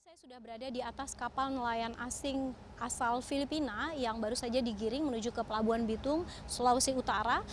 Saya sudah berada di atas kapal nelayan asing asal Filipina yang baru saja digiring menuju ke Pelabuhan Bitung, Sulawesi Utara,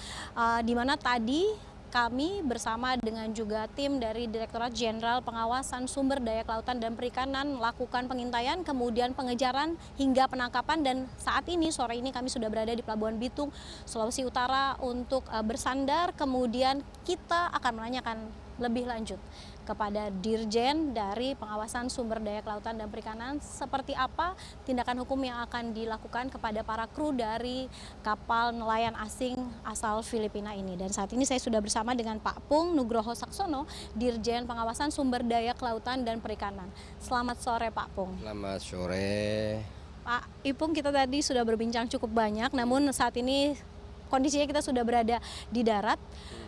di mana tadi kami bersama dengan juga tim dari Direktorat Jenderal Pengawasan Sumber Daya Kelautan dan Perikanan melakukan pengintaian, kemudian pengejaran hingga penangkapan, dan saat ini sore ini kami sudah berada di Pelabuhan Bitung, Sulawesi Utara untuk bersandar, kemudian kita akan menanyakan lebih lanjut kepada Dirjen dari Pengawasan Sumber Daya Kelautan dan Perikanan seperti apa tindakan hukum yang akan dilakukan kepada para kru dari kapal nelayan asing asal Filipina ini. Dan saat ini saya sudah bersama dengan Pak Pung Nugroho Saksono, Dirjen Pengawasan Sumber Daya Kelautan dan Perikanan. Selamat sore Pak Pung. Selamat sore. Pak Ipung, kita tadi sudah berbincang cukup banyak, namun saat ini kondisinya kita sudah berada di darat,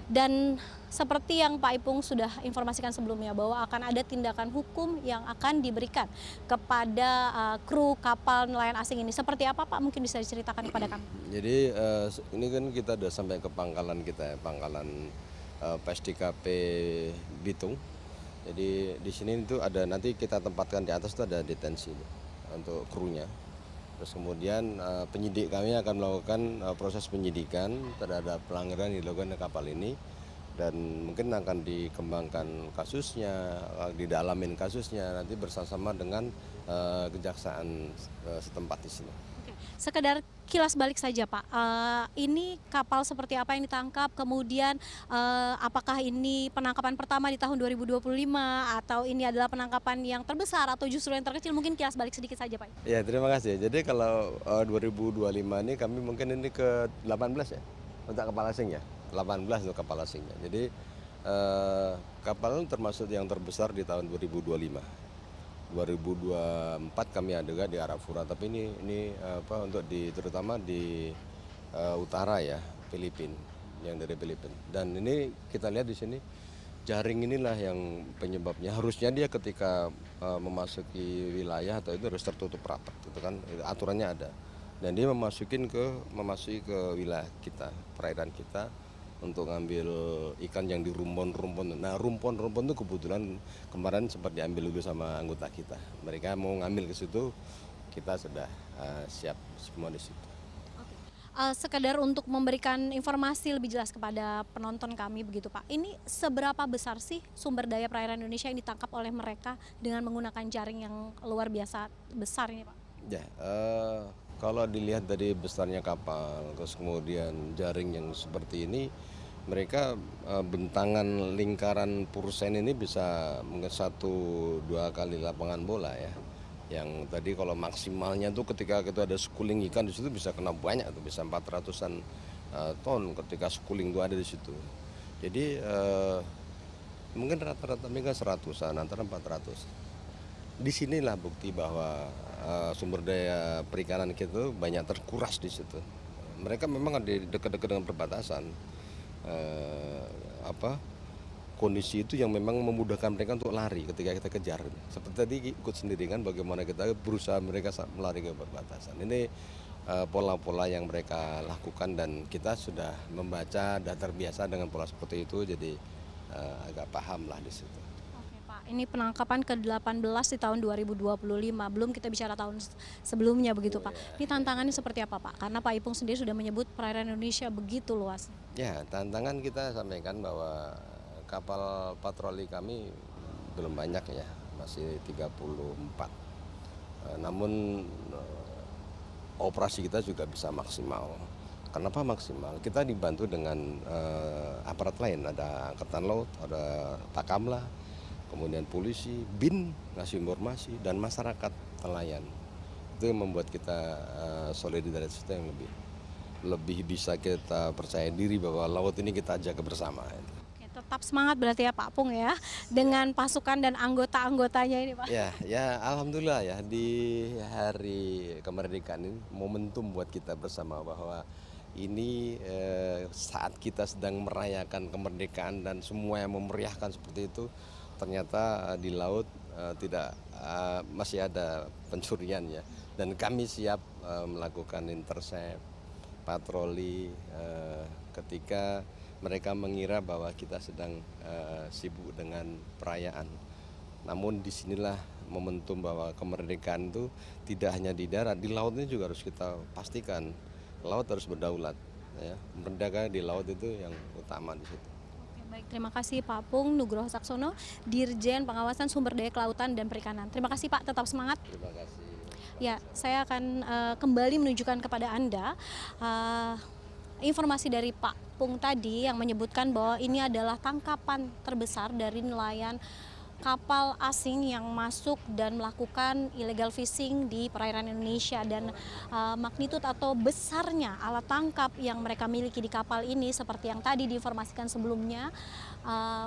dan seperti yang Pak Ipung sudah informasikan sebelumnya bahwa akan ada tindakan hukum yang akan diberikan kepada kru kapal nelayan asing ini. Seperti apa Pak? Mungkin bisa diceritakan kepada kami. Jadi ini kan kita udah sampai ke pangkalan kita ya, pangkalan PSDKP Bitung. Jadi di sini itu ada, nanti kita tempatkan di atas itu ada detensi untuk krunya. Terus kemudian penyidik kami akan melakukan proses penyidikan terhadap pelanggaran yang dilakukan di kapal ini. Dan mungkin akan dikembangkan kasusnya, didalamin kasusnya nanti bersama-sama dengan kejaksaan setempat di sini. Oke. Sekedar kilas balik saja Pak, ini kapal seperti apa yang ditangkap, kemudian apakah ini penangkapan pertama di tahun 2025 atau ini adalah penangkapan yang terbesar atau justru yang terkecil? Mungkin kilas balik sedikit saja Pak. Ya, terima kasih. Jadi kalau 2025 ini kami mungkin ini ke 18 ya untuk kapal asing ya. 18 untuk kapal asingnya. Jadi kapal termasuk yang terbesar di tahun 2025. 2024 kami ada di Arafura, tapi ini untuk terutama di utara ya, Filipina, yang dari Filipina. Dan ini kita lihat di sini jaring inilah yang penyebabnya. Harusnya dia ketika memasuki wilayah atau itu harus tertutup rapat, itu kan aturannya ada. Dan dia memasuki ke wilayah kita, perairan kita, untuk ngambil ikan yang di rumpon-rumpon. Nah, rumpon-rumpon itu kebetulan kemarin sempat diambil dulu sama anggota kita. Mereka mau ngambil ke situ, kita sudah siap semua di situ. Sekedar untuk memberikan informasi lebih jelas kepada penonton kami begitu Pak. Ini seberapa besar sih sumber daya perairan Indonesia yang ditangkap oleh mereka dengan menggunakan jaring yang luar biasa besar ini Pak? Ya, kalau dilihat dari besarnya kapal, terus kemudian jaring yang seperti ini, mereka bentangan lingkaran pursen ini bisa mungkin 1-2 kali lapangan bola ya. Yang tadi kalau maksimalnya tuh ketika kita ada schooling ikan di situ bisa kena banyak tuh, bisa 400-an ton ketika schooling tuh ada di situ. Jadi mungkin rata-rata mereka 100-an, antara 400. Disinilah bukti bahwa sumber daya perikanan kita itu banyak terkuras di situ. Mereka memang ada dekat-dekat dengan perbatasan. Kondisi itu yang memang memudahkan mereka untuk lari ketika kita kejar. Seperti tadi ikut sendiri kan bagaimana kita berusaha mereka melari ke perbatasan. Ini pola-pola yang mereka lakukan dan kita sudah membaca dan terbiasa dengan pola seperti itu, jadi agak paham lah di situ. Pak, ini penangkapan ke-18 di tahun 2025, belum kita bicara tahun sebelumnya begitu Pak. Ini tantangannya seperti apa Pak? Karena Pak Ipung sendiri sudah menyebut perairan Indonesia begitu luas. Ya, tantangan kita sampaikan bahwa kapal patroli kami belum banyak ya, masih 34. Namun operasi kita juga bisa maksimal. Kenapa maksimal? Kita dibantu dengan aparat lain, ada Angkatan Laut, ada Takamla, kemudian polisi, BIN ngasih informasi, dan masyarakat nelayan. Itu yang membuat kita solidaritas kita yang lebih bisa kita percaya diri bahwa laut ini kita jaga bersama. Oke, tetap semangat berarti ya Pak Pung ya, dengan pasukan dan anggota-anggotanya ini Pak. Ya, alhamdulillah ya, di hari kemerdekaan ini momentum buat kita bersama bahwa ini saat kita sedang merayakan kemerdekaan dan semua yang memeriahkan seperti itu, ternyata di laut masih ada pencurian ya, dan kami siap melakukan intercept, patroli ketika mereka mengira bahwa kita sedang sibuk dengan perayaan. Namun disinilah momentum bahwa kemerdekaan itu tidak hanya di darat, di lautnya juga harus kita pastikan laut harus berdaulat. Ya, merdeka di laut itu yang utama di situ. Oke, baik, terima kasih Pak Pung Nugroho Saksono, Dirjen Pengawasan Sumber Daya Kelautan dan Perikanan. Terima kasih Pak, tetap semangat. Terima kasih. Ya, saya akan kembali menunjukkan kepada Anda informasi dari Pak Pung tadi yang menyebutkan bahwa ini adalah tangkapan terbesar dari nelayan kapal asing yang masuk dan melakukan illegal fishing di perairan Indonesia, dan magnitud atau besarnya alat tangkap yang mereka miliki di kapal ini seperti yang tadi diinformasikan sebelumnya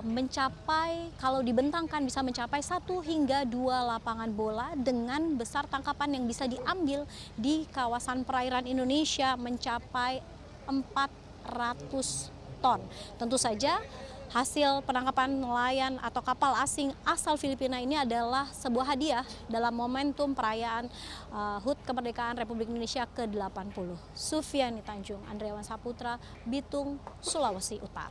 mencapai, kalau dibentangkan bisa mencapai 1 hingga 2 lapangan bola, dengan besar tangkapan yang bisa diambil di kawasan perairan Indonesia mencapai 400 ton. Tentu saja hasil penangkapan nelayan atau kapal asing asal Filipina ini adalah sebuah hadiah dalam momentum perayaan HUT Kemerdekaan Republik Indonesia ke-80. Sufiani Tanjung, Andreawan Saputra, Bitung, Sulawesi Utara.